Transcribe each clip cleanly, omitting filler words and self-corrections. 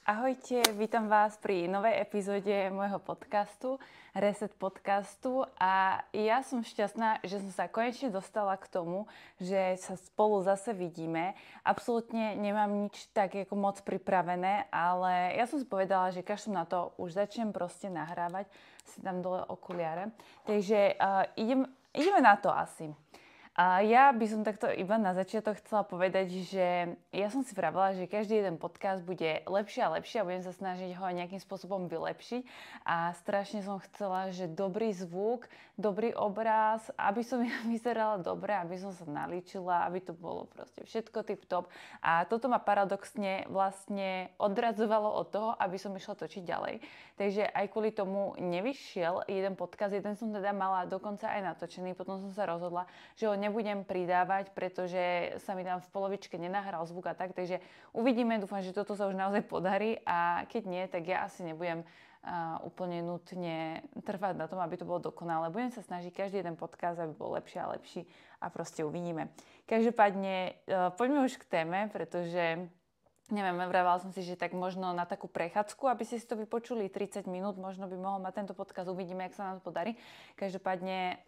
Ahojte, vítam vás pri novej epizóde môjho podcastu, Reset podcastu a ja som šťastná, že som sa konečne dostala k tomu, že sa spolu zase vidíme. Absolútne nemám nič tak ako moc pripravené, ale ja som si povedala, že každým na to už začnem proste nahrávať, si dám dole okuliare. Takže ideme na to asi. A ja by som takto iba na začiatok chcela povedať, že ja som si vravela, že každý jeden podcast bude lepší a lepší a budem sa snažiť ho nejakým spôsobom vylepšiť. A strašne som chcela, že dobrý zvuk, dobrý obraz, aby som ja vyzerala dobre, aby som sa nalíčila, aby to bolo proste všetko tip-top. A toto ma paradoxne vlastne odradzovalo od toho, aby som išla točiť ďalej. Takže aj kvôli tomu nevyšiel jeden podcast, jeden som teda mala dokonca aj natočený, potom som sa rozhodla, že ho nebudem pridávať, pretože sa mi tam v polovičke nenahral zvuk a tak, takže uvidíme, dúfam, že toto sa už naozaj podarí a keď nie, tak ja asi nebudem úplne nutne trvať na tom, aby to bolo dokonalé. Budem sa snažiť každý jeden podcast, aby bol lepší a lepší a proste uvidíme. Každopádne poďme už k téme, pretože neviem, vravala som si, že tak možno na takú prechádzku, aby ste si to vypočuli 30 minút, možno by mohol mať tento podcast, uvidíme, jak sa nám to podarí. Každopádne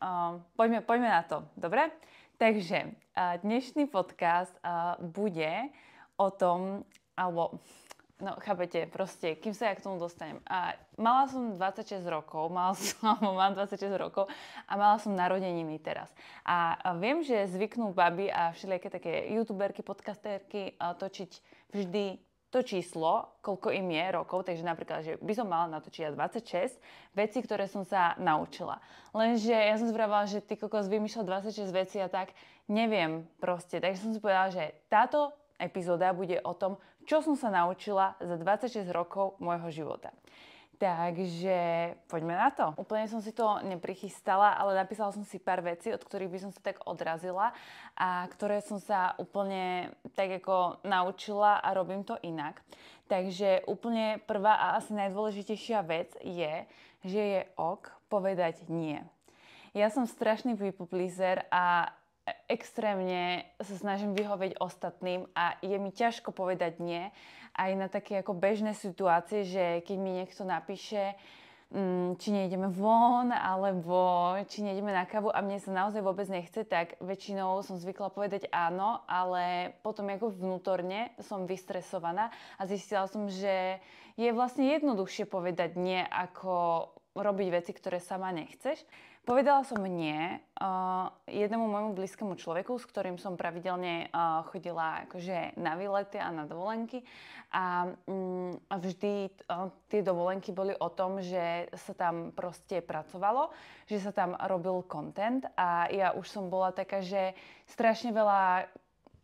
poďme na to, dobre? Takže dnešný podcast bude o tom, alebo no chápete, proste, kým sa ja k tomu dostanem. Mala som 26 rokov, mám 26 rokov a mala som narodeniny teraz. A viem, že zvyknú baby a všelijaké také youtuberky, podcastérky točiť vždy to číslo, koľko im je rokov, takže napríklad, že by som mala natočiť 26 vecí, ktoré som sa naučila. Lenže ja som zvrávala, že ty kokos vymýšľať 26 vecí a tak neviem proste. Takže som si povedala, že táto epizóda bude o tom, čo som sa naučila za 26 rokov môjho života. Takže poďme na to. Úplne som si to neprichystala, ale napísala som si pár vecí, od ktorých by som sa tak odrazila a ktoré som sa úplne tak ako naučila a robím to inak. Takže úplne prvá a asi najdôležitejšia vec je, že je ok povedať nie. Ja som strašný people pleaser a extrémne sa snažím vyhovieť ostatným a je mi ťažko povedať nie aj na také ako bežné situácie, že keď mi niekto napíše, či nejdeme von, alebo či nejdeme na kávu a mne sa naozaj vôbec nechce, tak väčšinou som zvykla povedať áno, ale potom ako vnútorne som vystresovaná a zistila som, že je vlastne jednoduchšie povedať nie, ako robiť veci, ktoré sama nechceš. Povedala som nie jednému môjmu blízkemu človeku, s ktorým som pravidelne chodila akože na výlety a na dovolenky a vždy tie dovolenky boli o tom, že sa tam proste pracovalo, že sa tam robil content a ja už som bola taká, že strašne veľa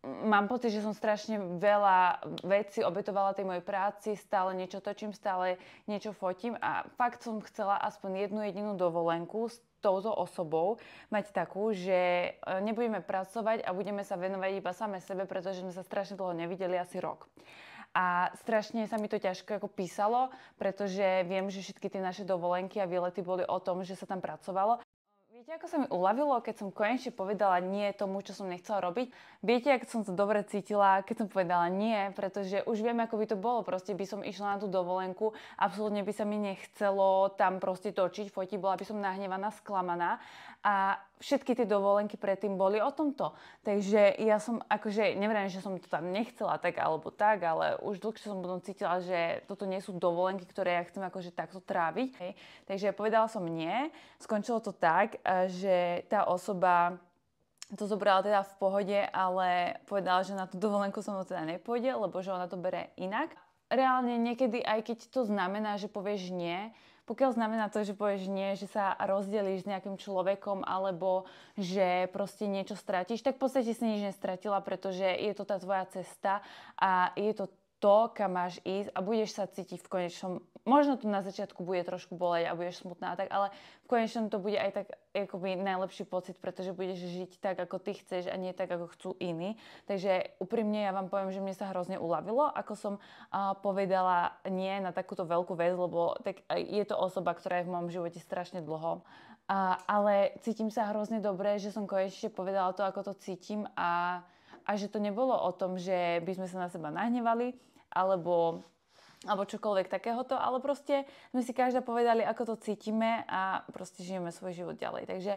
mám pocit, že som strašne veľa vecí obetovala tej mojej práci, stále niečo točím, stále niečo fotím a fakt som chcela aspoň jednu jedinú dovolenku s touto osobou mať takú, že nebudeme pracovať a budeme sa venovať iba same sebe, pretože sme sa strašne dlho nevideli, asi rok. A strašne sa mi to ťažko ako písalo, pretože viem, že všetky tie naše dovolenky a výlety boli o tom, že sa tam pracovalo. Viete, ako sa mi uľavilo, keď som konečne povedala nie tomu, čo som nechcela robiť? Viete, ako som to dobre cítila, keď som povedala nie, pretože už viem, ako by to bolo. Proste by som išla na tú dovolenku, absolútne by sa mi nechcelo tam proste točiť, fotiť, bola by som nahnevaná, sklamaná. A všetky tie dovolenky predtým boli o tomto. Takže ja som akože, neviem, že som to tam nechcela tak alebo tak, ale už dlhšie som potom cítila, že toto nie sú dovolenky, ktoré ja chcem akože takto tráviť. Hej. Takže povedala som nie. Skončilo to tak, že tá osoba to zobrala teda v pohode, ale povedala, že na tú dovolenku som teda nepôjde, lebo že ona to bere inak. Reálne niekedy, aj keď to znamená, že povieš nie, pokiaľ znamená to, že povieš nie, že sa rozdelíš s nejakým človekom alebo že proste niečo stratíš, tak v podstate si nič nestratila, pretože je to tá tvoja cesta a je to to, kam máš ísť a budeš sa cítiť v konečnom, možno tu na začiatku bude trošku boleť a budeš smutná a tak, ale v konečnom to bude aj tak akoby najlepší pocit, pretože budeš žiť tak, ako ty chceš a nie tak, ako chcú iní. Takže úprimne ja vám poviem, že mne sa hrozne uľavilo, ako som povedala nie na takúto veľkú vec, lebo tak je to osoba, ktorá je v mojom živote strašne dlho. Ale cítim sa hrozne dobre, že som konečne povedala to, ako to cítim a že to nebolo o tom, že by sme sa na seba nahnevali, alebo alebo čokoľvek takéhoto, ale proste sme si každá povedali, ako to cítime a proste žijeme svoj život ďalej. Takže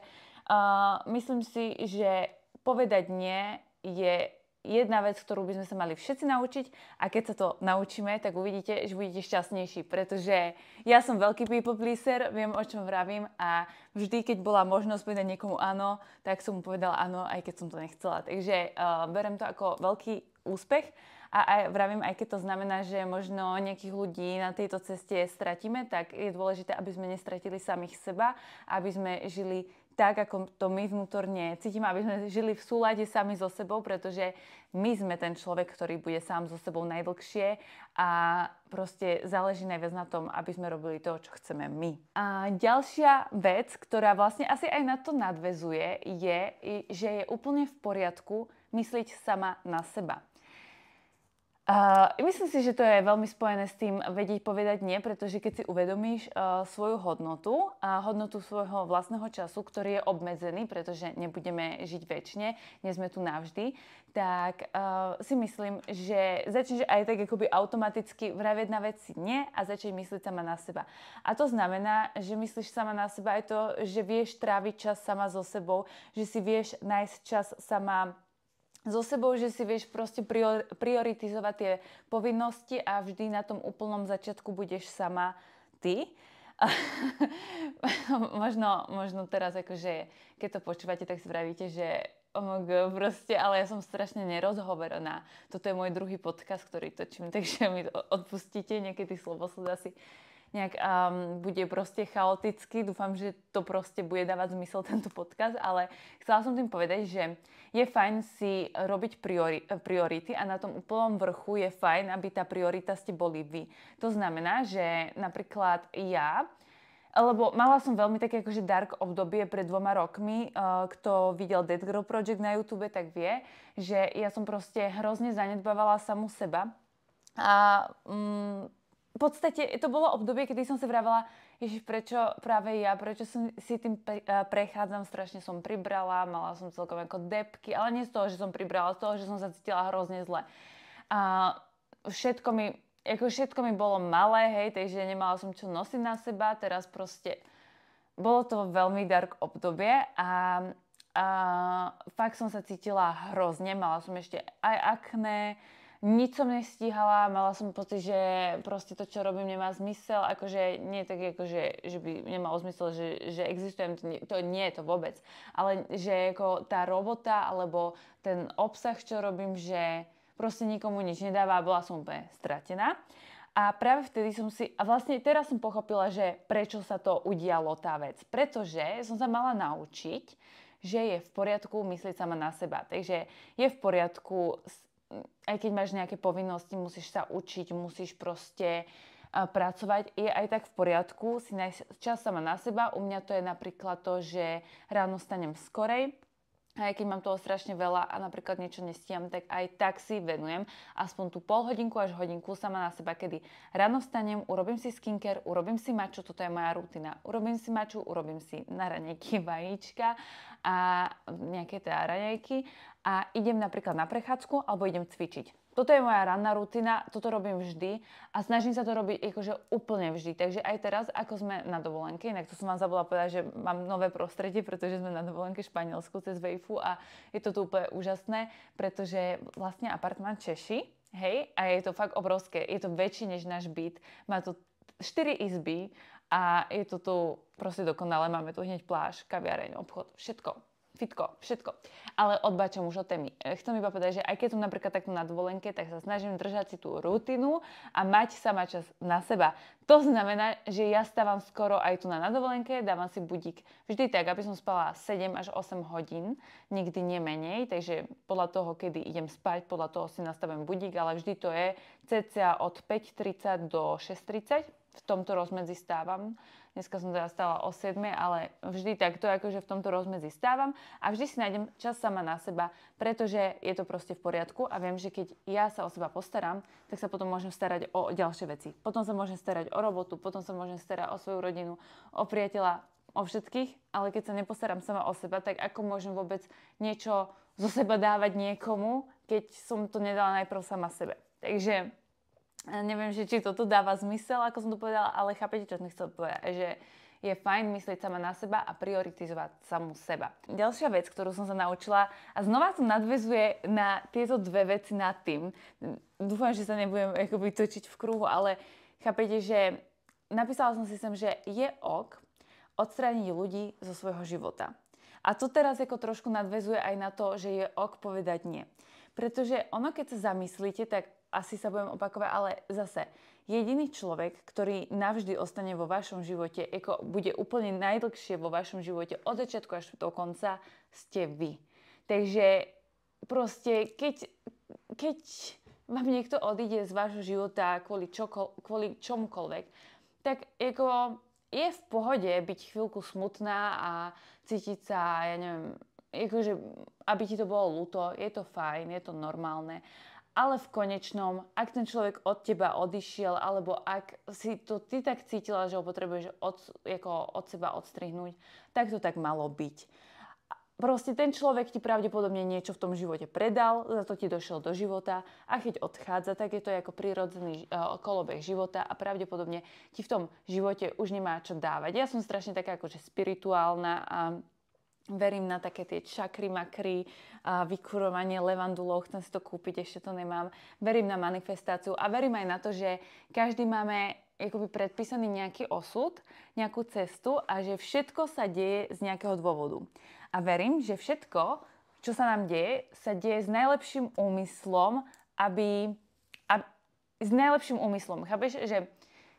myslím si, že povedať nie je jedna vec, ktorú by sme sa mali všetci naučiť a keď sa to naučíme, tak uvidíte, že budete šťastnejší, pretože ja som veľký people pleaser, viem, o čom vravím a vždy, keď bola možnosť povedať niekomu áno, tak som mu povedala áno, aj keď som to nechcela. Takže berem to ako veľký úspech a vravím, aj keď to znamená, že možno nejakých ľudí na tejto ceste stratíme, tak je dôležité, aby sme nestratili samých seba, aby sme žili tak, ako to my vnútorne cítime, aby sme žili v súlade sami so sebou, pretože my sme ten človek, ktorý bude sám so sebou najdlhšie a proste záleží najviac na tom, aby sme robili to, čo chceme my. A ďalšia vec, ktorá vlastne asi aj na to nadväzuje, je, že je úplne v poriadku myslieť sama na seba. Myslím si, že to je veľmi spojené s tým vedieť povedať nie, pretože keď si uvedomíš svoju hodnotu a hodnotu svojho vlastného času, ktorý je obmedzený, pretože nebudeme žiť večne, nie sme tu navždy, tak si myslím, že začneš aj tak akoby automaticky vraviť na veci nie a začneš myslieť sama na seba. A to znamená, že myslíš sama na seba aj to, že vieš tráviť čas sama so sebou, že si vieš nájsť čas sama so sebou, že si vieš proste prioritizovať tie povinnosti a vždy na tom úplnom začiatku budeš sama ty. možno teraz akože, keď to počúvate, tak si vravíte, že proste, ale ja som strašne nerozhovorená. Toto je môj druhý podcast, ktorý točím, takže mi to odpustíte, niekedy slovosled asi nejak bude proste chaoticky. Dúfam, že to proste bude dávať zmysel tento podcast, ale chcela som tým povedať, že je fajn si robiť priority a na tom úplnom vrchu je fajn, aby tá priorita ste boli vy. To znamená, že napríklad ja, lebo mala som veľmi také akože dark obdobie pred 2 rokmi, kto videl Dead Girl Project na YouTube, tak vie, že ja som proste hrozne zanedbávala samu seba a v podstate to bolo obdobie, kedy som si vravela, Ježiš, prečo práve ja, prečo si tým prechádzam, strašne som pribrala, mala som celkom ako depky, ale nie z toho, že som pribrala, z toho, že som sa cítila hrozne zle. A všetko mi bolo malé, hej, takže nemala som čo nosiť na seba, teraz proste bolo to veľmi dark obdobie a fakt som sa cítila hrozne, mala som ešte aj akné, nič som nestíhala, mala som pocit, že proste to, čo robím, nemá zmysel, akože nie tak, akože, že by nemalo zmysel, že existujem, to nie je to vôbec, ale že ako tá robota, alebo ten obsah, čo robím, že proste nikomu nič nedáva a bola som úplne stratená. A práve vtedy a vlastne teraz som pochopila, že prečo sa to udialo tá vec, pretože som sa mala naučiť, že je v poriadku myslieť sama na seba, takže je v poriadku aj keď máš nejaké povinnosti, musíš sa učiť, musíš proste pracovať, je aj tak v poriadku si nájsť čas sama na seba. U mňa to je napríklad to, že ráno stanem skorej, a aj keď mám toho strašne veľa a napríklad niečo nestíham, tak aj tak si venujem aspoň tú pol hodinku až hodinku sama na seba, kedy ráno vstanem, urobím si skincare, urobím si maču, toto je moja rutina. Urobím si maču, urobím si na raňajky vajíčka a nejaké teda raňajky a idem napríklad na prechádzku alebo idem cvičiť. Toto je moja ranná rutina, toto robím vždy a snažím sa to robiť akože úplne vždy. Takže aj teraz, ako sme na dovolenke, inak to som vám zabudla povedať, že mám nové prostredie, pretože sme na dovolenke v Španielsku cez Vejfu a je to tu úplne úžasné, pretože vlastne apartmán Češi, hej, a je to fakt obrovské, je to väčší než náš byt, má tu 4 izby a je to tu proste dokonalé, máme tu hneď pláž, kaviareň, obchod, všetko. Fitko, všetko. Ale odbačam už od témy. Chcem iba povedať, že aj keď som napríklad takto na dovolenke, tak sa snažím držať si tú rutinu a mať sama čas na seba. To znamená, že ja stávam skoro aj tu na dovolenke, dávam si budík vždy tak, aby som spala 7 až 8 hodín, nikdy nie menej, takže podľa toho, kedy idem spať, podľa toho si nastavujem budík, ale vždy to je cca od 5:30 do 6:30. V tomto rozmedzi stávam. Dneska som teda stála o 7, ale vždy takto akože v tomto rozmedzi stávam a vždy si nájdem čas sama na seba, pretože je to proste v poriadku a viem, že keď ja sa o seba postaram, tak sa potom môžem starať o ďalšie veci. Potom sa môžem starať o robotu, potom sa môžem starať o svoju rodinu, o priateľa, o všetkých, ale keď sa nepostaram sama o seba, tak ako môžem vôbec niečo zo seba dávať niekomu, keď som to nedala najprv sama sebe. Takže Neviem, že či toto dáva zmysel, ako som to povedala, ale chápete, čo som chcela povedať, že je fajn myslieť sama na seba a prioritizovať samú seba. Ďalšia vec, ktorú som sa naučila, a znova to nadväzuje na tieto dve veci nad tým. Dúfam, že sa nebudem akoby točiť v kruhu, ale chápete, že napísala som si sem, že je ok odstrániť ľudí zo svojho života. A to teraz ako trošku nadväzuje aj na to, že je ok povedať nie. Pretože ono, keď sa zamyslíte, tak asi sa budem opakovať, ale zase jediný človek, ktorý navždy ostane vo vašom živote, ako bude úplne najdlhšie vo vašom živote od začiatku až do konca, ste vy. Takže proste, keď vám niekto odíde z vášho života kvôli čomukoľvek, tak ako je v pohode byť chvíľku smutná a cítiť sa, ja neviem, akože, aby ti to bolo ľúto, je to fajn, je to normálne. Ale v konečnom, ak ten človek od teba odišiel, alebo ak si to ty tak cítila, že ho potrebuješ od seba odstrihnúť, tak to tak malo byť. Proste ten človek ti pravdepodobne niečo v tom živote predal, za to ti došiel do života a keď odchádza, tak je to ako prirodzený kolobeh života a pravdepodobne ti v tom živote už nemá čo dávať. Ja som strašne taká akože spirituálna a verím na také tie čakry, makry, vykurovanie levandulov, chcem si to kúpiť, ešte to nemám. Verím na manifestáciu a verím aj na to, že každý máme akoby predpísaný nejaký osud, nejakú cestu a že všetko sa deje z nejakého dôvodu. A verím, že všetko, čo sa nám deje, sa deje s najlepším úmyslom, s najlepším úmyslom. Chápeš, že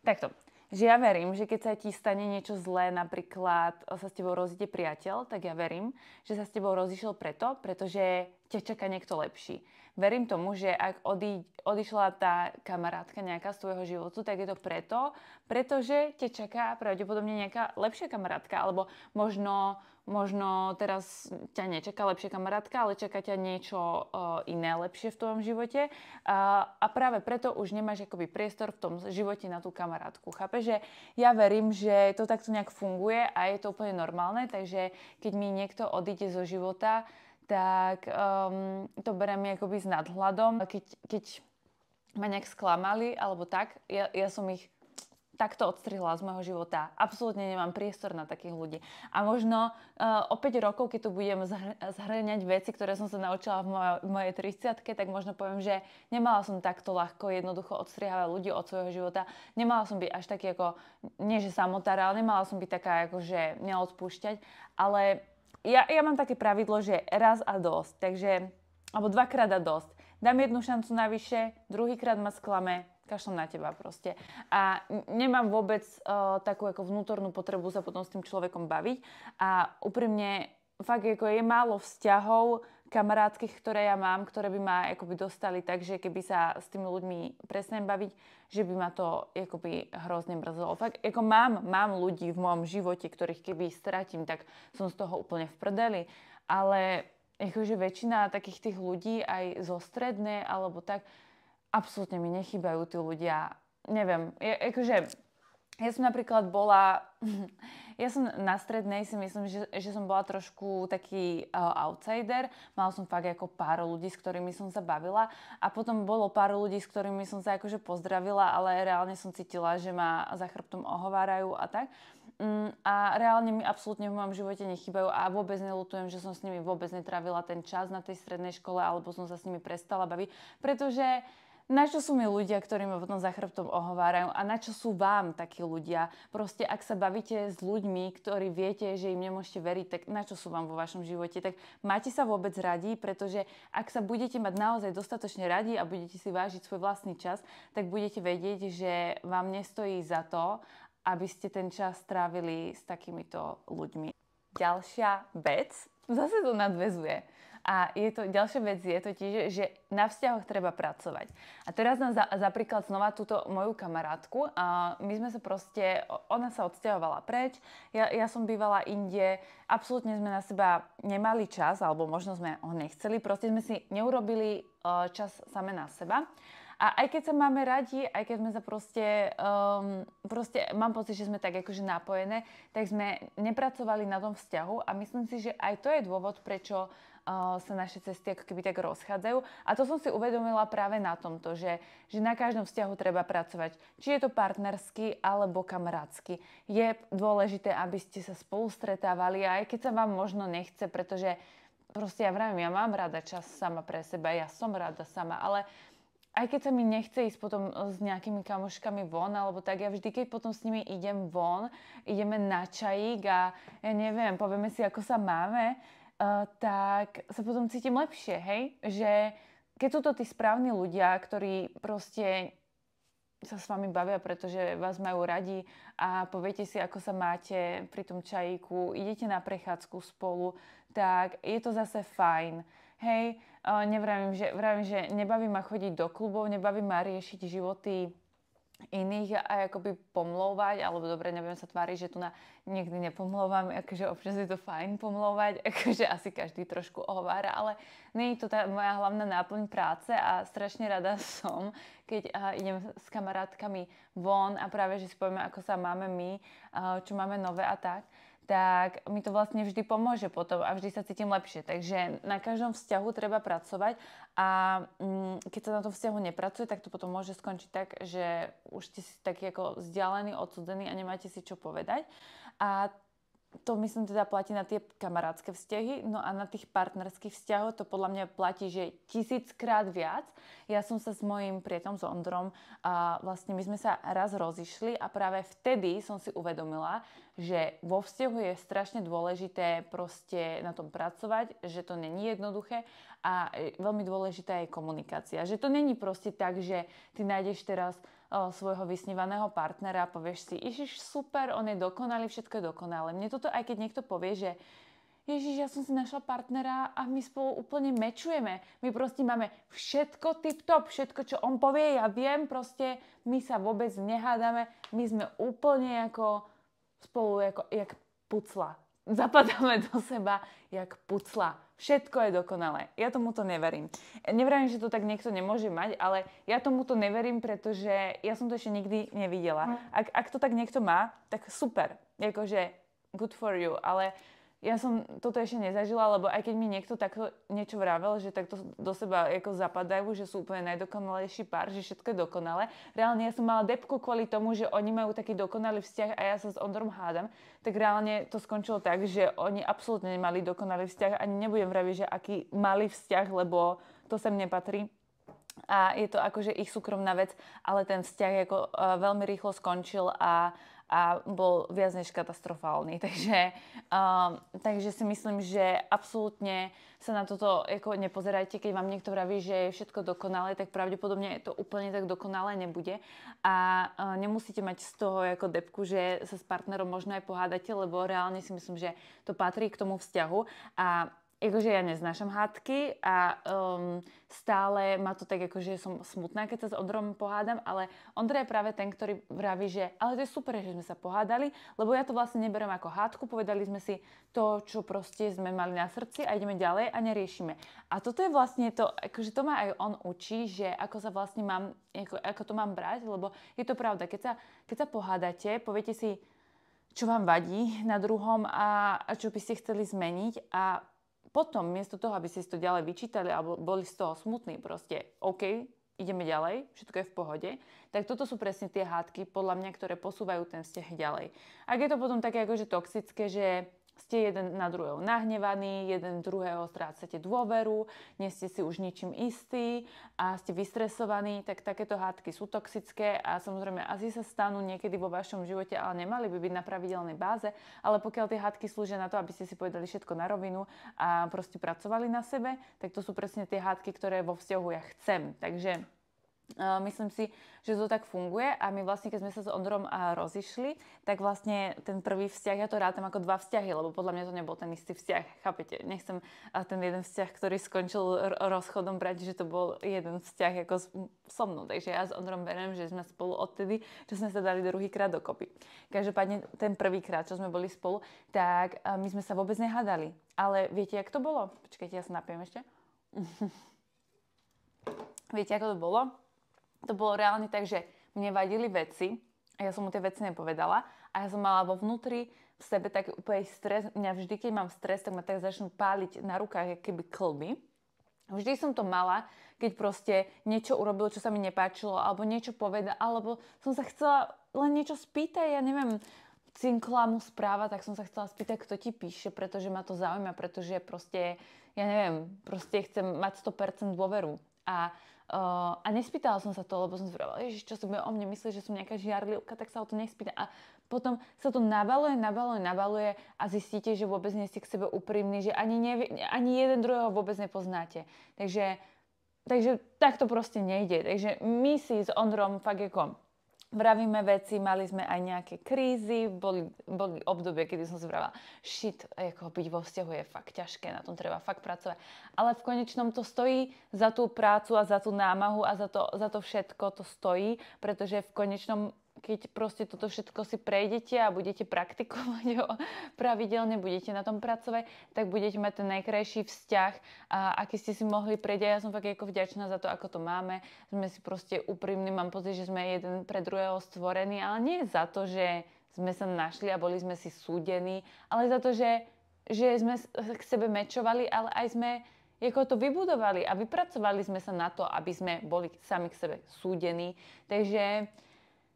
takto. Že ja verím, že keď sa ti stane niečo zlé, napríklad sa s tebou rozíde priateľ, tak ja verím, že sa s tebou rozišiel pretože ťa čaká niekto lepší. Verím tomu, že ak odišla tá kamarátka nejaká z tvojho životu, tak je to pretože ťa čaká pravdepodobne nejaká lepšia kamarátka, alebo možno teraz ťa nečaká lepšia kamarátka, ale čaká ťa niečo iné lepšie v tvojom živote a práve preto už nemáš akoby priestor v tom živote na tú kamarátku. Chápeš, že ja verím, že to takto nejak funguje a je to úplne normálne, takže keď mi niekto odíde zo života, tak to beriem akoby s nadhľadom. Keď ma nejak sklamali alebo tak, ja som ich takto odstrihla z môjho života. Absolútne nemám priestor na takých ľudí. A možno o 5 rokov, keď tu budem zhrňať veci, ktoré som sa naučila v mojej 30-ke, tak možno poviem, že nemala som takto ľahko jednoducho odstrihávať ľudí od svojho života. Nemala som byť až taký ako, nie že samotára, ale nemala som byť taká ako, že neodpúšťať. Ale ja mám také pravidlo, že raz a dosť. Takže, alebo dvakrát a dosť. Dám jednu šancu navyše, druhýkrát ma sklame, kašlem na teba proste. A nemám vôbec takú ako vnútornú potrebu sa potom s tým človekom baviť. A úprimne, fakt ako je málo vzťahov kamarátskych, ktoré ja mám, ktoré by ma akoby dostali tak, že keby sa s tými ľuďmi prestanem baviť, že by ma to akoby hrozne mrzelo. Fakt ako mám ľudí v mojom živote, ktorých keby stratím, tak som z toho úplne v prdeli. Ale akože väčšina takých tých ľudí aj zo strednej alebo tak, absolútne mi nechýbajú tí ľudia. Neviem, ja som napríklad ja som na strednej si myslím, že som bola trošku taký outsider. Mala som fakt ako pár ľudí, s ktorými som sa bavila a potom bolo pár ľudí, s ktorými som sa akože pozdravila, ale reálne som cítila, že ma za chrbtom ohovárajú a tak. A reálne mi absolútne v mojom živote nechýbajú a vôbec neľutujem, že som s nimi vôbec netravila ten čas na tej strednej škole alebo som sa s nimi prestala baviť, pretože na čo sú mi ľudia, ktorí ma potom za chrbtom ohovárajú a na čo sú vám takí ľudia? Proste ak sa bavíte s ľuďmi, ktorí viete, že im nemôžete veriť, tak na čo sú vám vo vašom živote? Tak máte sa vôbec radi, pretože ak sa budete mať naozaj dostatočne radi a budete si vážiť svoj vlastný čas, tak budete vedieť, že vám nestojí za to, aby ste ten čas strávili s takýmito ľuďmi. Ďalšia vec, zase to nadväzuje. A ďalšia vec je totiž, že na vzťahoch treba pracovať. A teraz nám za príklad znova túto moju kamarátku. A my sme sa ona sa odsťahovala preč, ja som bývala inde, absolútne sme na seba nemali čas, alebo možno sme ho nechceli, proste sme si neurobili čas same na seba. A aj keď sa máme radi, aj keď sme sa proste mám pocit, že sme tak akože napojené, tak sme nepracovali na tom vzťahu a myslím si, že aj to je dôvod, prečo sa naše cesty ako keby tak rozchádzajú. A to som si uvedomila práve na tomto, že na každom vzťahu treba pracovať. Či je to partnerský alebo kamarátsky. Je dôležité, aby ste sa spolu stretávali, aj keď sa vám možno nechce, pretože proste ja vravím, ja mám rada čas sama pre seba, ja som rada sama, ale aj keď sa mi nechce ísť potom s nejakými kamoškami von, alebo tak, ja vždy, keď potom s nimi idem von, ideme na čajík a ja neviem, povieme si, ako sa máme, tak sa potom cítim lepšie, hej? Že keď sú to tí správni ľudia, ktorí proste sa s vami bavia, pretože vás majú radi a poviete si, ako sa máte pri tom čajíku, idete na prechádzku spolu, tak je to zase fajn. Hej, vravím, že nebaví ma chodiť do klubov, nebaví ma riešiť životy iných a akoby pomlouvať, alebo dobre, nebudem sa tváriť, že tu nikdy nepomlouvam, akože občas je to fajn pomlouvať, akože asi každý trošku ohovára, ale nie je to tá moja hlavná náplň práce a strašne rada som, keď idem s kamarátkami von a práve, že si povieme, ako sa máme my, čo máme nové a tak mi to vlastne vždy pomôže potom a vždy sa cítim lepšie. Takže na každom vzťahu treba pracovať a keď sa na tom vzťahu nepracuje, tak to potom môže skončiť tak, že už ste si taký ako vzdialení, odsúdení a nemáte si čo povedať. A to myslím teda platí na tie kamarátske vzťahy, no a na tých partnerských vzťahov to podľa mňa platí, že 1000-krát viac. Ja som sa s mojím priateľom, s Ondrom, a vlastne my sme sa raz rozišli a práve vtedy som si uvedomila, že vo vzťahu je strašne dôležité proste na tom pracovať, že to není jednoduché a veľmi dôležitá je komunikácia. Že to není proste tak, že ty nájdeš teraz svojho vysnívaného partnera a povieš si, Ježiš, super, on je dokonalý, všetko je dokonalé. Mne toto, aj keď niekto povie, že Ježiš, ja som si našla partnera a my spolu úplne mečujeme. My proste máme všetko tip-top, všetko, čo on povie, ja viem, proste my sa vôbec nehádame, my sme úplne ako spolu, jak pucla. Zapadáme do seba, jak pucla. Všetko je dokonalé. Ja tomuto neverím. Neverím, že to tak niekto nemôže mať, ale ja tomuto neverím, pretože ja som to ešte nikdy nevidela. Ak to tak niekto má, tak super. Jakože good for you. Ale ja som toto ešte nezažila, lebo aj keď mi niekto takto niečo vravel, že takto do seba ako zapadajú, že sú úplne najdokonalejší pár, že všetko je dokonalé. Reálne ja som mala depku kvôli tomu, že oni majú taký dokonalý vzťah a ja sa s Ondrom hádam, tak reálne to skončilo tak, že oni absolútne nemali dokonalý vzťah. Ani nebudem vraviť, že aký malý vzťah, lebo to sem nepatrí. A je to akože ich súkromná vec, ale ten vzťah ako veľmi rýchlo skončil a bol viac než katastrofálny. Takže si myslím, že absolútne sa na toto ako nepozerajte. Keď vám niekto vraví, že je všetko dokonalé, tak pravdepodobne to úplne tak dokonalé nebude. A nemusíte mať z toho ako depku, že sa s partnerom možno aj pohádate, lebo reálne si myslím, že to patrí k tomu vzťahu. A akože ja neznášam hádky a stále ma to tak, akože som smutná, keď sa s Ondrom pohádam, ale Ondro je práve ten, ktorý vraví, že ale to je super, že sme sa pohádali, lebo ja to vlastne neberiem ako hádku, povedali sme si to, čo proste sme mali na srdci a ideme ďalej a neriešime. A toto je vlastne to, akože to ma aj on učí, že ako sa vlastne mám, ako to mám brať, lebo je to pravda, keď sa pohádate, poviete si, čo vám vadí na druhom a čo by ste chceli zmeniť a potom, miesto toho, aby ste si to ďalej vyčítali alebo boli z toho smutní, proste OK, ideme ďalej, všetko je v pohode, tak toto sú presne tie hádky, podľa mňa, ktoré posúvajú ten vzťah ďalej. Ak je to potom také akože toxické, že ste jeden na druhého nahnevaní, jeden druhého strácate dôveru, nie ste si už ničím istí a ste vystresovaní, tak takéto hádky sú toxické a samozrejme asi sa stanú niekedy vo vašom živote, ale nemali by byť na pravidelnej báze, ale pokiaľ tie hádky slúžia na to, aby ste si povedali všetko na rovinu a proste pracovali na sebe, tak to sú presne tie hádky, ktoré vo vzťahu ja chcem. Takže myslím si, že to tak funguje a my vlastne, keď sme sa s Ondrom rozišli, tak vlastne ten prvý vzťah, ja to rátam ako dva vzťahy, lebo podľa mňa to nebol ten istý vzťah, chápete? Nechcem ten jeden vzťah, ktorý skončil rozchodom, brať, že to bol jeden vzťah ako so mnou. Takže ja s Ondrom beriem, že sme spolu odtedy, čo sme sa dali druhýkrát dokopy. Každopádne ten prvýkrát, čo sme boli spolu, tak my sme sa vôbec nehádali. Ale viete, jak to bolo? Počkajte, ja sa napijem ešte. Viete, ako to bolo? To bolo reálne tak, že mne vadili veci, A ja som mu tie veci nepovedala a ja som mala vo vnútri v sebe taký úplne stres. Mňa vždy, keď mám stres, tak ma tak začnú páliť na rukách, keby klby. Vždy som to mala, keď proste niečo urobil, čo sa mi nepáčilo, alebo niečo povedal, alebo som sa chcela len niečo spýtať, ja neviem, cinkla mu správa, tak som sa chcela spýtať, kto ti píše, pretože ma to zaujíma, pretože proste, ja neviem, proste chcem mať 100% dôveru. A nespýtala som sa to, lebo som si povedala, ježiš, čo si bude o mne myslieť, že som nejaká žiarlivka, tak sa o to nespýta. A potom sa to nabaluje a zistíte, že vôbec nie ste k sebe úprimní, že ani jeden druhého vôbec nepoznáte. Takže tak to proste nejde. Takže my si s Ondrom fakt ako vravíme veci, mali sme aj nejaké krízy, boli obdobie, kedy som si vravila, ako byť vo vzťahu je fakt ťažké, na tom treba fakt pracovať. Ale v konečnom to stojí za tú prácu a za tú námahu a za to všetko to stojí, pretože v konečnom, keď proste toto všetko si prejdete a budete praktikovať ho pravidelne, budete na tom pracovať, tak budete mať ten najkrajší vzťah, aký ste si mohli prejsť. A ja som fakt ako vďačná za to, ako to máme. Sme si proste úprimní, mám pocit, že sme jeden pre druhého stvorení, ale nie za to, že sme sa našli a boli sme si súdení, ale za to, že sme k sebe mečovali, ale aj sme ako to vybudovali a vypracovali sme sa na to, aby sme boli sami k sebe súdení.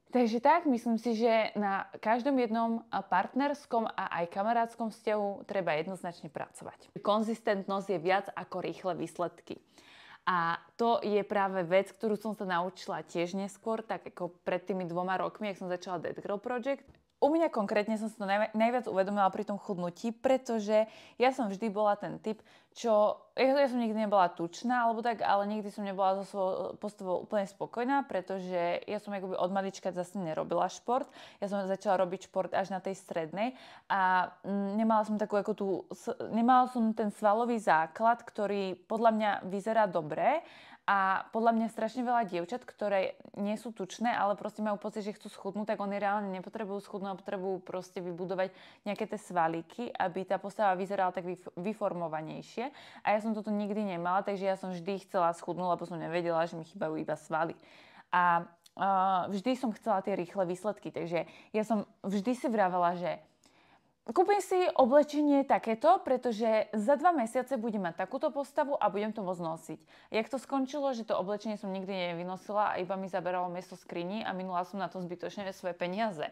Takže tak, myslím si, že na každom jednom partnerskom a aj kamarátskom vzťahu treba jednoznačne pracovať. Konzistentnosť je viac ako rýchle výsledky. A to je práve vec, ktorú som sa naučila tiež neskôr, tak ako pred tými 2 rokmi, ak som začala Dead Girl Project. U mňa konkrétne som sa to najviac uvedomila pri tom chudnutí, pretože ja som vždy bola ten typ, ja som nikdy nebola tučná, alebo tak, ale nikdy som nebola so svojou postavou úplne spokojná, pretože ja som akoby od malička zase nerobila šport. Ja som začala robiť šport až na tej strednej a nemala som ten svalový základ, ktorý podľa mňa vyzerá dobre. A podľa mňa strašne veľa dievčat, ktoré nie sú tučné, ale proste majú pocit, že chcú schudnúť, tak oni reálne nepotrebujú schudnúť, ale potrebujú proste vybudovať nejaké tie svalíky, aby tá postava vyzerala tak vyformovanejšie. A ja som toto nikdy nemala, takže ja som vždy chcela schudnúť, lebo som nevedela, že mi chýbajú iba svaly. A vždy som chcela tie rýchle výsledky, takže ja som vždy si vravela, že kúpim si oblečenie takéto, pretože za 2 mesiace budem mať takúto postavu a budem to môcť nosiť. Jak to skončilo, že to oblečenie som nikdy nevynosila a iba mi zaberalo miesto skrini a minula som na to zbytočne svoje peniaze.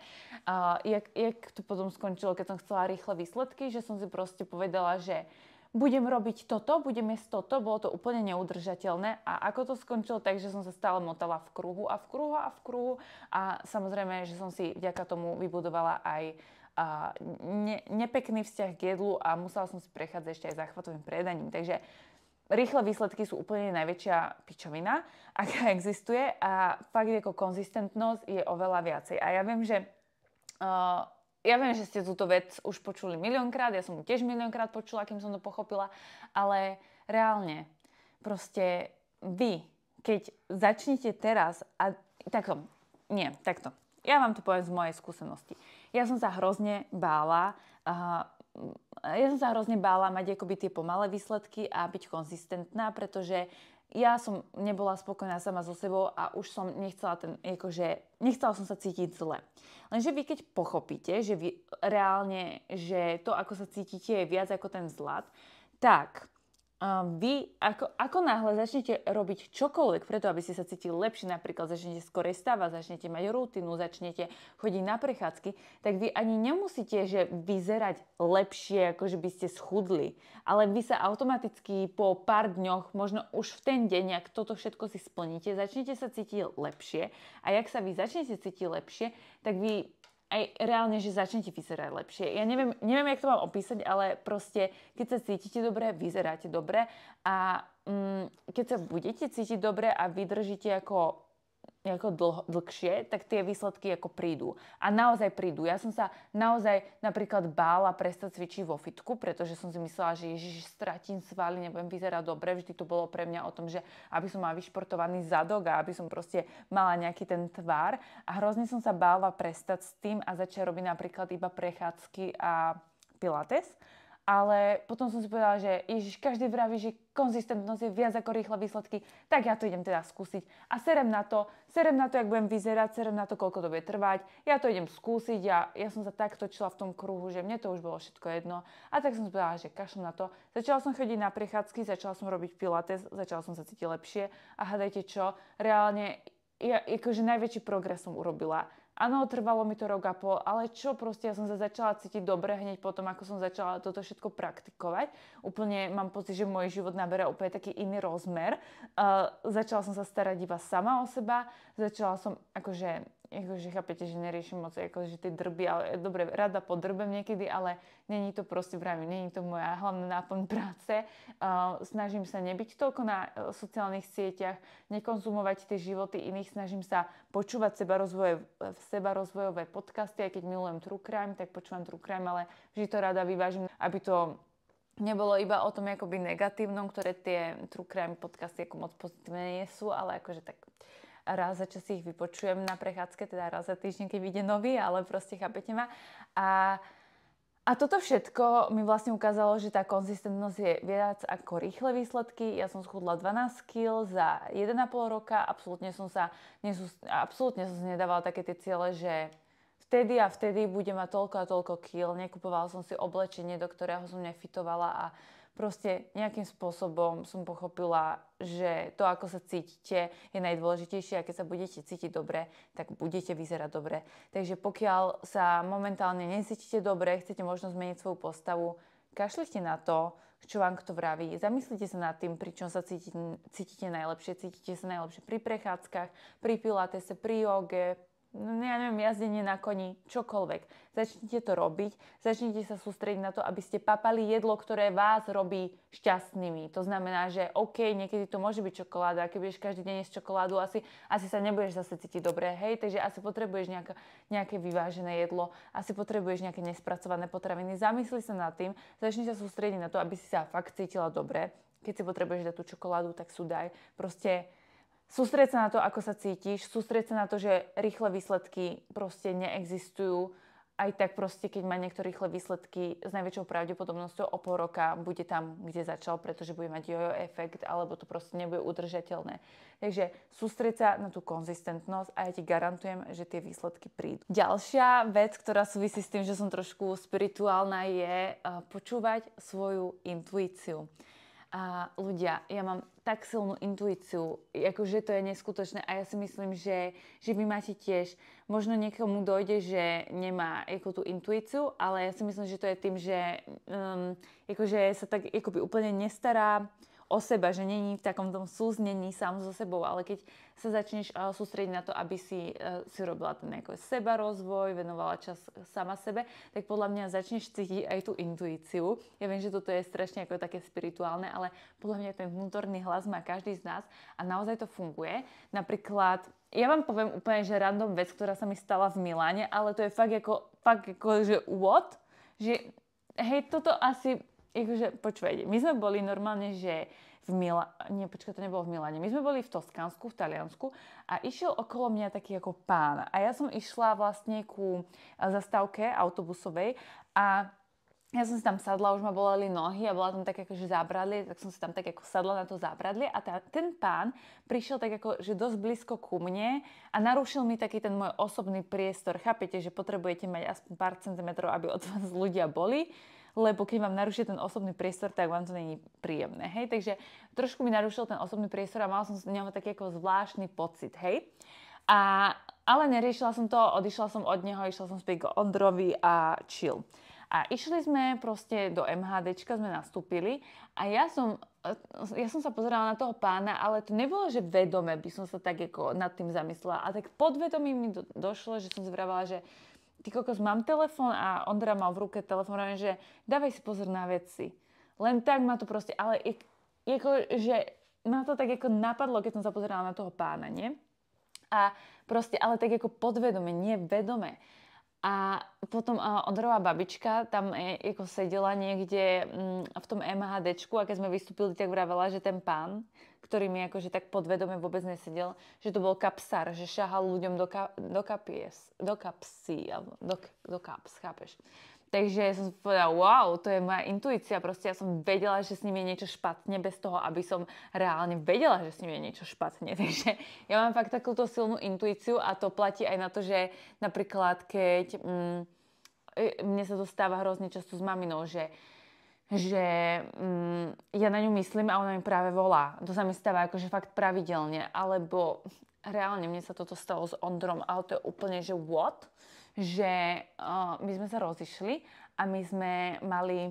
Jak to potom skončilo, keď som chcela rýchle výsledky, že som si proste povedala, že budem robiť toto, budem jesť toto, bolo to úplne neudržateľné a ako to skončilo, takže som sa stále motala v kruhu a samozrejme, že som si vďaka tomu vybudovala aj nepekný vzťah k jedlu a musela som si prechádzať ešte aj záchvatovým prejedaním. Takže rýchle výsledky sú úplne najväčšia pičovina, aká existuje a fakt ako konzistentnosť je oveľa viacej. A ja viem, že ste túto vec už počuli miliónkrát, ja som ju tiež miliónkrát počula, kým som to pochopila, ale reálne proste vy, keď začnete teraz takto. Ja vám to poviem z mojej skúsenosti. Ja som sa hrozne bála mať akoby tie pomalé výsledky a byť konzistentná, pretože ja som nebola spokojná sama so sebou a už som nechcela som sa cítiť zle. Lenže vy keď pochopíte, že vy reálne, že to, ako sa cítite, je viac ako ten zlat, tak vy ako náhle začnete robiť čokoľvek preto, aby ste sa cítili lepšie, napríklad začnete skorej stávať, začnete mať rutinu, začnete chodiť na prechádzky, tak vy ani nemusíte vyzerať lepšie, ako že by ste schudli. Ale vy sa automaticky po pár dňoch, možno už v ten deň, ak toto všetko si splníte, začnete sa cítiť lepšie. A jak sa vy začnete cítiť lepšie, tak vy aj reálne, že začnete vyzerať lepšie. Ja neviem, jak to mám opísať, ale proste, keď sa cítite dobre, vyzeráte dobre a keď sa budete cítiť dobre a vydržíte ako dlhšie, tak tie výsledky ako prídu. A naozaj prídu. Ja som sa naozaj napríklad bála prestať cvičiť vo fitku, pretože som si myslela, že ježiš, stratím svaly, nebudem vyzerať dobre. Vždy to bolo pre mňa o tom, že aby som mala vyšportovaný zadok a aby som proste mala nejaký ten tvar. A hrozne som sa bála prestať s tým a začať robiť napríklad iba prechádzky a pilates. Ale potom som si povedala, že Ježiš, každý vraví, že konzistentnosť je viac ako rýchle výsledky, tak ja to idem teda skúsiť. A serem na to, jak budem vyzerať, serem na to, koľko to bude trvať. Ja to idem skúsiť a ja som sa tak točila v tom kruhu, že mne to už bolo všetko jedno. A tak som si povedala, že kašlem na to. Začala som chodiť na prechádzky, začala som robiť pilates, začala som sa cítiť lepšie. A hádajte čo, reálne, ja akože najväčší progres som urobila. Áno, trvalo mi to rok a pol, ale čo proste, ja som sa začala cítiť dobre hneď potom, ako som začala toto všetko praktikovať. Úplne mám pocit, že môj život naberá úplne taký iný rozmer. Začala som sa starať iba sama o seba, začala som akože chápete, že neriešim moc akože tie drby, ale dobre, rada podrbem niekedy, ale není to proste, vravím, není to moja hlavná náplň práce. Snažím sa nebyť toľko na sociálnych sieťach, nekonzumovať tie životy iných, snažím sa počúvať sebarozvojové podcasty, aj keď milujem true crime, tak počúvam true crime, ale vždy to rada vyvážim, aby to nebolo iba o tom akoby negatívnom, ktoré tie true crime podcasty ako moc pozitívne nie sú, ale akože tak raz za čas si ich vypočujem na prechádzke, teda raz za týždeň, keď vyjde nový, ale proste chápete ma. A toto všetko mi vlastne ukázalo, že tá konzistentnosť je viac ako rýchle výsledky. Ja som schudla 12 kg za 1,5 roka. Absolútne som sa nedávala také tie ciele, že vtedy a vtedy budem mať toľko a toľko kil. Nekupovala som si oblečenie, do ktorého som nefitovala a proste nejakým spôsobom som pochopila, že to, ako sa cítite, je najdôležitejšie a keď sa budete cítiť dobre, tak budete vyzerať dobre. Takže pokiaľ sa momentálne necítite dobre, chcete možno zmeniť svoju postavu, kašlite na to, čo vám kto vraví. Zamyslite sa nad tým, pričom sa cítite najlepšie. Cítite sa najlepšie pri prechádzkach, pri pilatese, pri joge, ja neviem, jazdenie na koni, čokoľvek. Začnite to robiť, začnite sa sústrediť na to, aby ste papali jedlo, ktoré vás robí šťastnými. To znamená, že OK, niekedy to môže byť čokoláda, keď budeš každý deň jesť čokoládu, asi sa nebudeš zase cítiť dobre, hej, takže asi potrebuješ nejaké vyvážené jedlo, asi potrebuješ nejaké nespracované potraviny. Zamysli sa nad tým, začni sa sústrediť na to, aby si sa fakt cítila dobre. Keď si potrebuješ dať tú čokoládu, tak sú daj. Proste sústreď sa na to, ako sa cítiš, sústreď sa na to, že rýchle výsledky proste neexistujú. Aj tak proste, keď má niekto rýchle výsledky, s najväčšou pravdepodobnosťou o pol roka bude tam, kde začal, pretože bude mať jojo efekt, alebo to proste nebude udržateľné. Takže sústreď sa na tú konzistentnosť a ja ti garantujem, že tie výsledky prídu. Ďalšia vec, ktorá súvisí s tým, že som trošku spirituálna, je počúvať svoju intuíciu. A ľudia, ja mám tak silnú intuíciu, akože to je neskutočné a ja si myslím, že vy máte tiež. Možno niekomu dojde, že nemá tú intuíciu, ale ja si myslím, že to je tým, že akože sa tak akoby úplne nestará o seba, že není v takom tom súznení sám so sebou, ale keď sa začneš sústrediť na to, aby si robila ten sebarozvoj, venovala čas sama sebe, tak podľa mňa začneš cítiť aj tú intuíciu. Ja viem, že toto je strašne ako také spirituálne, ale podľa mňa ten vnútorný hlas má každý z nás a naozaj to funguje. Napríklad, ja vám poviem úplne, že random vec, ktorá sa mi stala v Miláne, ale to je fakt ako že what? Že hej, toto asi akože, počúvajte, my sme boli normálne, že to nebolo v Miláne, my sme boli v Toskánsku, v Taliansku a išiel okolo mňa taký ako pán a ja som išla vlastne ku zastávke autobusovej a ja som si tam sadla, už ma boleli nohy a bola tam tak akože zábradlie, tak som si tam tak ako sadla na to zábradlie a ten pán prišiel tak ako, že dosť blízko ku mne a narušil mi taký ten môj osobný priestor. Chápete, že potrebujete mať aspoň pár centimetrov, aby od vás ľudia boli, lebo keď vám naruší ten osobný priestor, tak vám to není príjemné, hej. Takže trošku mi narušil ten osobný priestor a mala som z neho taký ako zvláštny pocit, hej. Ale neriešila som to, odišla som od neho, išla som späť k Ondrovi a chill. A išli sme proste do MHDčka, sme nastúpili a ja som sa pozerala na toho pána, ale to nebolo, že vedome by som sa tak ako nad tým zamyslela. A tak podvedomí mi došlo, že som si vravala, že ty kokos, mám telefón a Ondra mal v ruke telefón a že dávaj si pozor na veci. Len tak ma to proste, ale že ma to tak ako napadlo, keď som sa pozerala na toho pána, nie? A proste, ale tak ako podvedome, nie vedome. A potom Ondrová babička tam ako sedela niekde v tom MHDčku a keď sme vystúpili, tak vravela, že ten pán, ktorý mi akože tak podvedome vôbec nesedel, že to bol kapsár, že šahal ľuďom do kaps, chápeš? Takže som si povedala, wow, to je moja intuícia. Proste ja som vedela, že s ním je niečo špatne bez toho, aby som reálne vedela, že s ním je niečo špatne. Takže ja mám fakt takúto silnú intuíciu a to platí aj na to, že napríklad keď mne sa to stáva hrozne často s maminou, že ja na ňu myslím a ona mi práve volá. To sa mi stáva akože fakt pravidelne. Alebo reálne mne sa toto stalo s Ondrom, ale to je úplne, že what? Že my sme sa rozišli a my sme mali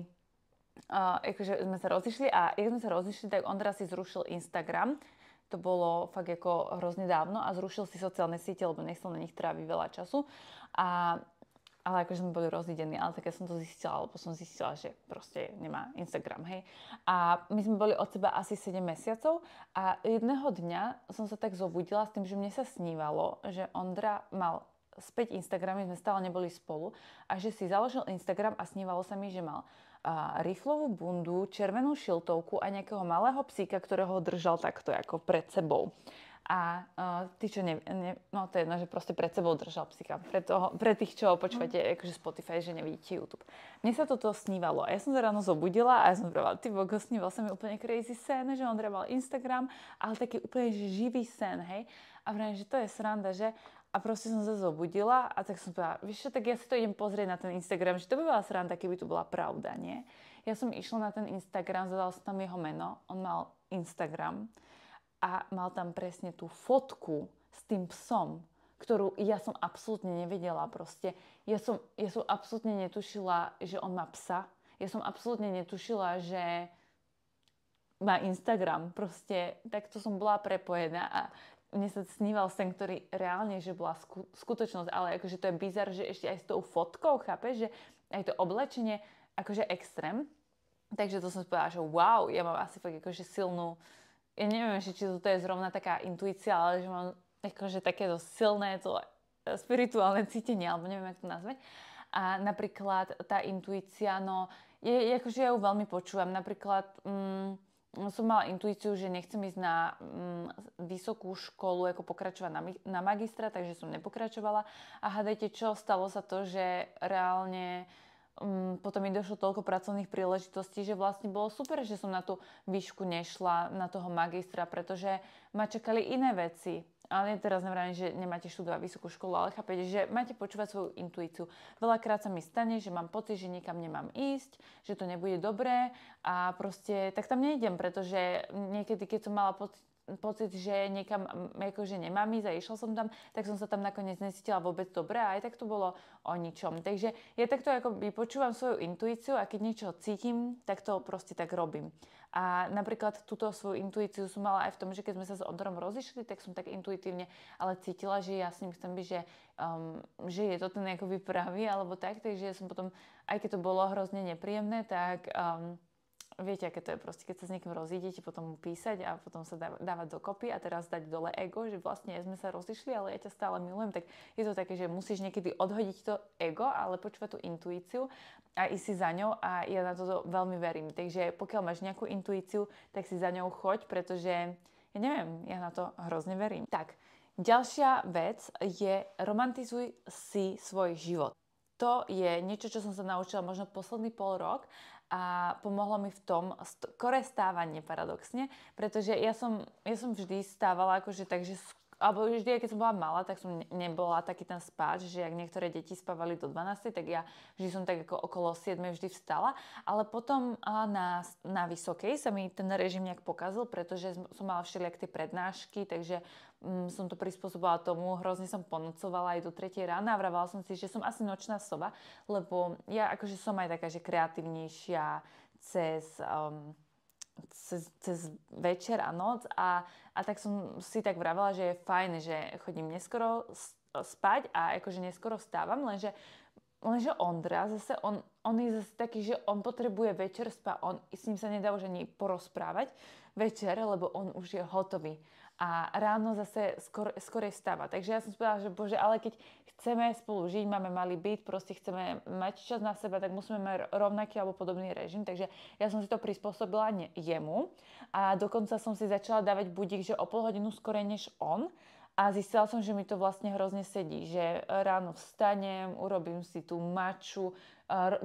akože sme sa rozišli a jak sme sa rozišli, tak Ondra si zrušil Instagram. To bolo fakt ako hrozne dávno a zrušil si sociálne siete, lebo nechcel na nich tráviť veľa času. Ale akože sme boli rozídení, ale tak ja som to zistila, lebo som zistila, že proste nemá Instagram, hej. A my sme boli od seba asi 7 mesiacov a jedného dňa som sa tak zobudila s tým, že mne sa snívalo, že Ondra mal späť Instagram, my sme stále neboli spolu a že si založil Instagram a snívalo sa mi, že mal riflovú bundu, červenú šiltovku a nejakého malého psíka, ktorého držal takto ako pred sebou. A tí, čo no to je jedno, že proste pred sebou držal psíka. Pre tých, čo počúvate akože Spotify, že nevidíte YouTube. Mne sa toto snívalo a ja som sa ráno zobudila a ja som povedala, ty bogo, sníval sa mi úplne crazy sen, že on mal Instagram, ale taký úplne že živý sen, hej. A vrajím, že to je sranda, že? A proste som sa zobudila a tak som povedala, vieš čo, tak ja si to idem pozrieť na ten Instagram, že to by bola sranda, keby to bola pravda, nie? Ja som išla na ten Instagram, zadala som tam jeho meno, on mal Instagram a mal tam presne tú fotku s tým psom, ktorú ja som absolútne nevedela proste. Ja som absolútne netušila, že on má psa. Ja som absolútne netušila, že má Instagram. Proste takto som bola prepojená a mne sa sníval sen, ktorý reálne, že bola skutočnosť, ale akože to je bizar, že ešte aj s tou fotkou, chápeš, že aj to oblečenie, akože extrém. Takže to som si povedala, že wow, ja mám asi fakt akože silnú, ja neviem, či to je zrovna taká intuícia, ale že mám akože takéto silné to spirituálne cítenie, alebo neviem, jak to nazvať. A napríklad tá intuícia, no, akože ja ju veľmi počúvam. Napríklad som mala intuíciu, že nechcem ísť na vysokú školu, ako pokračovať na magistra, takže som nepokračovala. A hádajte čo, stalo sa to, že reálne potom mi došlo toľko pracovných príležitostí, že vlastne bolo super, že som na tú výšku nešla, na toho magistra, pretože ma čakali iné veci. Ale teraz nevravím, že nemáte študovať vysokú školu, ale chápete, že máte počúvať svoju intuíciu. Veľakrát sa mi stane, že mám pocit, že nikam nemám ísť, že to nebude dobré a proste tak tam nejdem, pretože niekedy, keď som mala pocit, že niekam akože nemám ísť a išla som tam, tak som sa tam nakoniec necítila vôbec dobre a aj tak to bolo o ničom. Takže ja takto akoby počúvam svoju intuíciu a keď niečo cítim, tak to proste tak robím. A napríklad túto svoju intuíciu som mala aj v tom, že keď sme sa s Ondrom rozišli, tak som tak intuitívne ale cítila, že ja s ním chcem byť, že je to ten akoby pravý alebo tak, takže ja som potom, aj keď to bolo hrozne nepríjemné, tak viete, aké to je proste, keď sa s niekým rozídete, potom mu písať a potom sa dávať dokopy a teraz dať dole ego, že vlastne sme sa rozišli, ale ja ťa stále milujem, tak je to také, že musíš niekedy odhodiť to ego, ale počúvať tú intuíciu a ísť si za ňou a ja na toto veľmi verím. Takže pokiaľ máš nejakú intuíciu, tak si za ňou choď, pretože ja neviem, ja na to hrozne verím. Tak, ďalšia vec je romantizuj si svoj život. To je niečo, čo som sa naučila možno posledný pol rok a pomohlo mi v tom skore stávanie paradoxne, pretože ja som vždy stávala akože tak, že alebo vždy, keď som bola malá, tak som nebola taký ten spáč, že ak niektoré deti spávali do 12, tak ja vždy som tak ako okolo 7 vždy vstala, ale potom na vysokej sa mi ten režim nejak pokazil, pretože som mala všelijak tie prednášky, takže som to prispôsobila tomu, hrozne som ponocovala aj do 3 rána a vravala som si, že som asi nočná sova, lebo ja akože som aj taká, že kreatívnejšia cez večer a noc a tak som si tak vravela, že je fajn, že chodím neskoro spať a akože neskoro vstávam, lenže Ondra zase, on je zase taký, že on potrebuje večer spať, s ním sa nedá už ani porozprávať večer, lebo on už je hotový. A ráno zase skorej vstáva. Takže ja som si povedala, že bože, ale keď chceme spolu žiť, máme malý byt, proste chceme mať čas na seba, tak musíme mať rovnaký alebo podobný režim. Takže ja som si to prispôsobila jemu a dokonca som si začala dávať budík, že o pol hodinu skorej než on. A zistila som, že mi to vlastne hrozne sedí, že ráno vstanem, urobím si tú maču,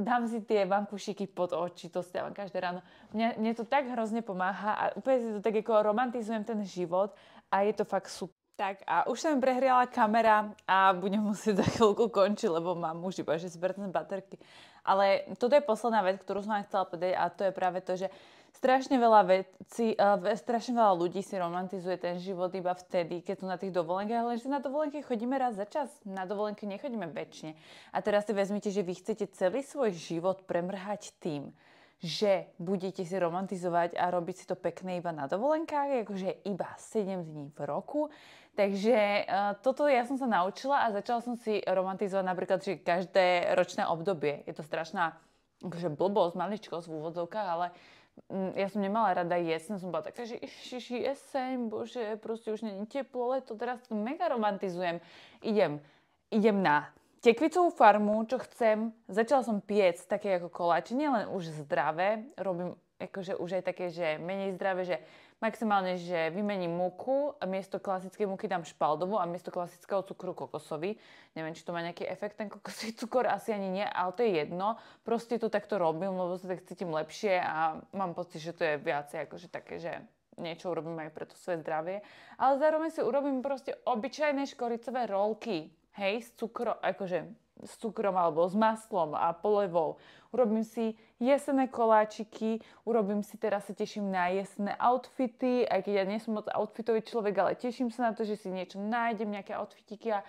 dám si tie vankušiky pod oči, to si dávam každé ráno. Mne to tak hrozne pomáha a úplne si to tak ako romantizujem ten život a je to fakt super. Tak a už sa mi prehriala kamera a budem musieť za chvíľku končiť, lebo mám už iba 6% baterky. Ale toto je posledná vec, ktorú som vám chcela povedať a to je práve to, že strašne veľa ľudí si romantizuje ten život iba vtedy, keď sú na tých dovolenkách, lenže na dovolenky chodíme raz za čas, na dovolenky nechodíme väčšine. A teraz si vezmite, že vy chcete celý svoj život premrhať tým, že budete si romantizovať a robiť si to pekné iba na dovolenkách, akože iba 7 dní v roku. Takže toto ja som sa naučila a začala som si romantizovať napríklad, že každé ročné obdobie. Je to strašná akože blbosť, maličkosť v úvodzovkách, ale ja som nemala rada jeseň, som bola taká, že jeseň, bože, proste už nie je teplo, leto, teraz to mega romantizujem. Idem na tekvicovú farmu, čo chcem. Začala som piecť také ako koláče, nielen už zdravé, robím akože už aj také, že menej zdravé, že maximálne, že vymením múku a miesto klasickej múky dám špaldovú a miesto klasického cukru kokosový. Neviem, či to má nejaký efekt, ten kokosový cukor, asi ani nie, ale to je jedno. Proste to takto robím, lebo sa tak cítim lepšie a mám pocit, že to je viacej akože také, že niečo urobím aj pre to svoje zdravie. Ale zároveň si urobím proste obyčajné škoricové rolky, hej, s cukrom alebo s maslom a polevou. Urobím si jesenné koláčiky, teraz sa teším na jesenné outfity, aj keď ja nie som moc outfitový človek, ale teším sa na to, že si niečo nájdem, nejaké outfitiky a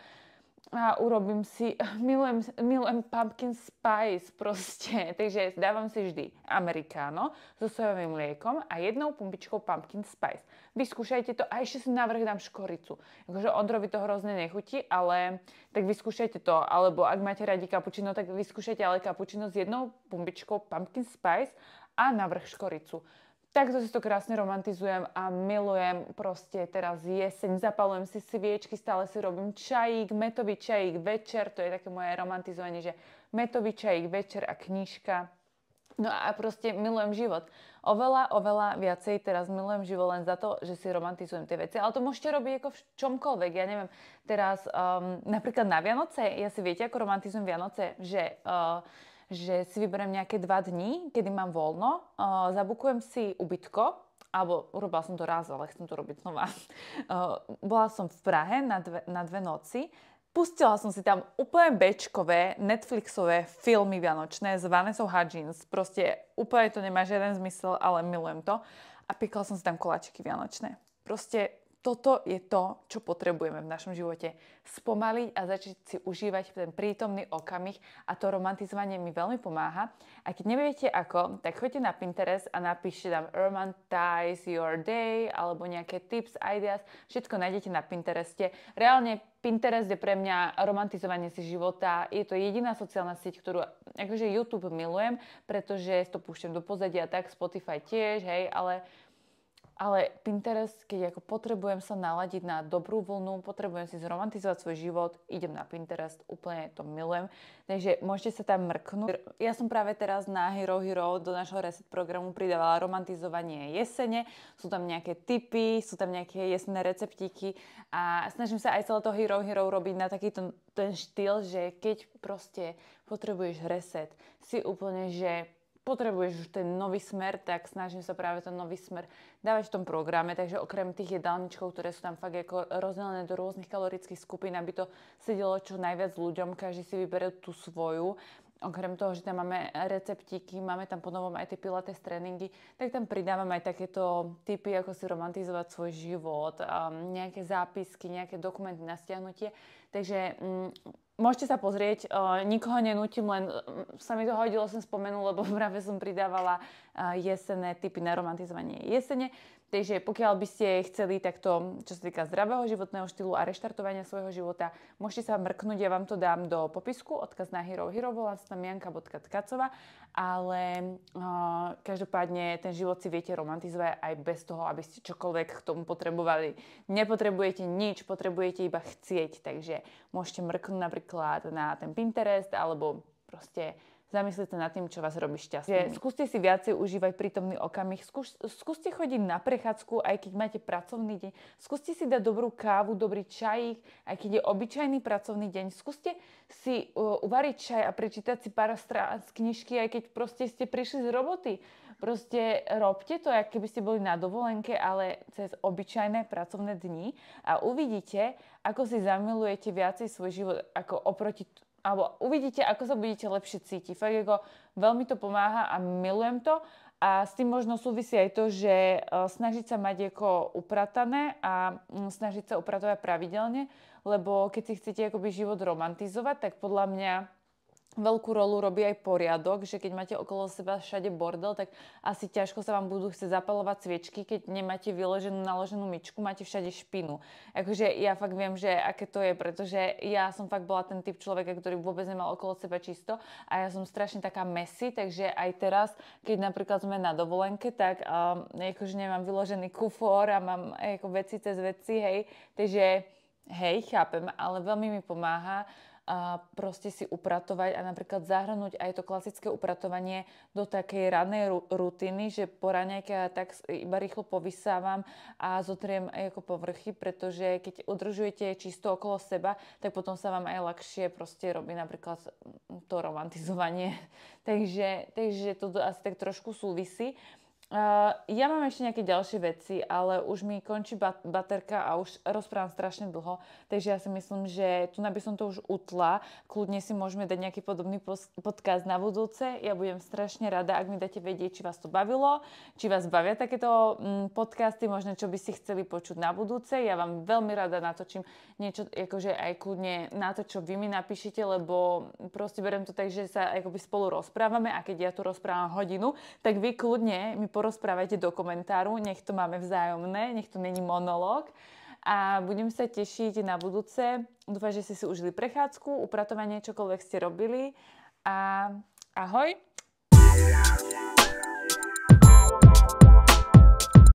urobím si, milujem pumpkin spice proste, takže dávam si vždy americano so sojovým mliekom a jednou pumpičkou pumpkin spice. Vyskúšajte to a ešte si navrch dám škoricu. Akože Ondrovi to hrozne nechutí, ale tak vyskúšajte to, alebo ak máte radi kapučino, tak vyskúšajte ale kapučino s jednou pumpičkou pumpkin spice a navrch škoricu. Takto si to krásne romantizujem a milujem proste teraz jeseň, zapalujem si sviečky, stále si robím čajík, mätový čajík večer, to je také moje romantizovanie, že mätový čajík večer a knižka. No a proste milujem život. Oveľa viacej teraz milujem život len za to, že si romantizujem tie veci. Ale to môžete robiť ako v čomkoľvek. Ja neviem, teraz napríklad na Vianoce, ja si viete, ako romantizujem Vianoce, že si vyberiem nejaké 2 dní, kedy mám voľno, zabukujem si ubytko, alebo urobila som to raz, ale chcem to robiť znova. Bola som v Prahe na 2 noci, pustila som si tam úplne bečkové, Netflixové filmy vianočné s Vanessou Hudgens. Proste úplne to nemá žiaden zmysel, ale milujem to. A piekla som si tam koláčiky vianočné. Proste toto je to, čo potrebujeme v našom živote. Spomaliť a začať si užívať ten prítomný okamih a to romantizovanie mi veľmi pomáha. A keď neviete ako, tak choďte na Pinterest a napíšte tam romantize your day alebo nejaké tips, ideas. Všetko nájdete na Pintereste. Reálne Pinterest je pre mňa romantizovanie si života. Je to jediná sociálna sieť, ktorú akože YouTube milujem, pretože to púšťam do pozadia, tak Spotify tiež, hej, ale Pinterest, keď ako potrebujem sa naladiť na dobrú vlnu, potrebujem si zromantizovať svoj život, idem na Pinterest, úplne to milujem. Takže môžete sa tam mrknúť. Ja som práve teraz na Hero do našho Reset programu pridávala romantizovanie jesene. Sú tam nejaké tipy, sú tam nejaké jesenné receptíky a snažím sa aj celé to Hero robiť na takýto ten štýl, že keď proste potrebuješ reset, si úplne, že potrebuješ už ten nový smer, tak snažím sa práve ten nový smer dávať v tom programe, takže okrem tých jedálničkov, ktoré sú tam fakt ako rozdelené do rôznych kalorických skupín, aby to sedelo čo najviac ľuďom, každý si vyberie tú svoju. Okrem toho, že tam máme receptíky, máme tam ponovom aj tie pilates tréningy, tak tam pridávam aj takéto tipy, ako si romantizovať svoj život, nejaké zápisky, nejaké dokumenty na stiahnutie. Takže môžete sa pozrieť, nikoho nenútim, len sa mi to hodilo, som spomenul, lebo práve som pridávala jesenné tipy na romantizovanie jesene. Takže pokiaľ by ste chceli takto, čo sa týka zdravého životného štýlu a reštartovania svojho života, môžete sa mrknúť, ja vám to dám do popisku, odkaz na Hero, volám sa tam janka.tkacová, ale každopádne ten život si viete romantizovať aj bez toho, aby ste čokoľvek k tomu potrebovali. Nepotrebujete nič, potrebujete iba chcieť, takže môžete mrknúť napríklad na ten Pinterest alebo proste zamyslieť sa nad tým, čo vás robí šťastnými. Skúste si viacej užívať prítomný okamih, skúste chodiť na prechádzku, aj keď máte pracovný deň, skúste si dať dobrú kávu, dobrý čajík, aj keď je obyčajný pracovný deň, skúste si uvariť čaj a prečítať si pár strán z knižky, aj keď proste ste prišli z roboty. Proste robte to, ako keby ste boli na dovolenke, ale cez obyčajné pracovné dni a uvidíte, ako si zamilujete viacej svoj život ako oproti, alebo uvidíte, ako sa budete lepšie cítiť. Fakt ako veľmi to pomáha a milujem to. A s tým možno súvisí aj to, že snažiť sa mať ako upratané a snažiť sa upratovať pravidelne, lebo keď si chcete akoby život romantizovať, tak podľa mňa veľkú rolu robí aj poriadok, že keď máte okolo seba všade bordel, tak asi ťažko sa vám budú chcieť zapaľovať sviečky, keď nemáte vyloženú, naloženú myčku, máte všade špinu. Akože ja fakt viem, že aké to je, pretože ja som fakt bola ten typ človeka, ktorý vôbec nemal okolo seba čisto a ja som strašne taká messy, takže aj teraz, keď napríklad sme na dovolenke, tak akože nemám vyložený kufor a mám ako veci cez veci, hej, takže hej, chápem, ale veľmi mi pomáha a proste si upratovať a napríklad zahrnúť aj to klasické upratovanie do takej rannej rutiny, že po raňajke tak iba rýchlo povysávam a zotriem aj ako povrchy, pretože keď udržujete čisto okolo seba, tak potom sa vám aj ľahšie proste robí napríklad to romantizovanie. Takže to asi tak trošku súvisí. Ja mám ešte nejaké ďalšie veci, ale už mi končí baterka a už rozprávam strašne dlho, takže ja si myslím, že tu by som to už utla. Kľudne si môžeme dať nejaký podobný podcast na budúce. Ja budem strašne rada, ak mi dáte vedieť, či vás to bavilo, či vás bavia takéto podcasty, možno čo by si chceli počuť na budúce. Ja vám veľmi rada natočím niečo, akože aj kľudne na to, čo vy mi napíšete, lebo proste beriem to tak, že sa akoby spolu rozprávame a keď ja tu rozprávam hodinu, tak vy kľudne mi porozprávajte do komentáru, nech to máme vzájomné, nech to není monológ a budem sa tešiť na budúce. Dúfam, že ste si užili prechádzku, upratovanie, čokoľvek ste robili a ahoj!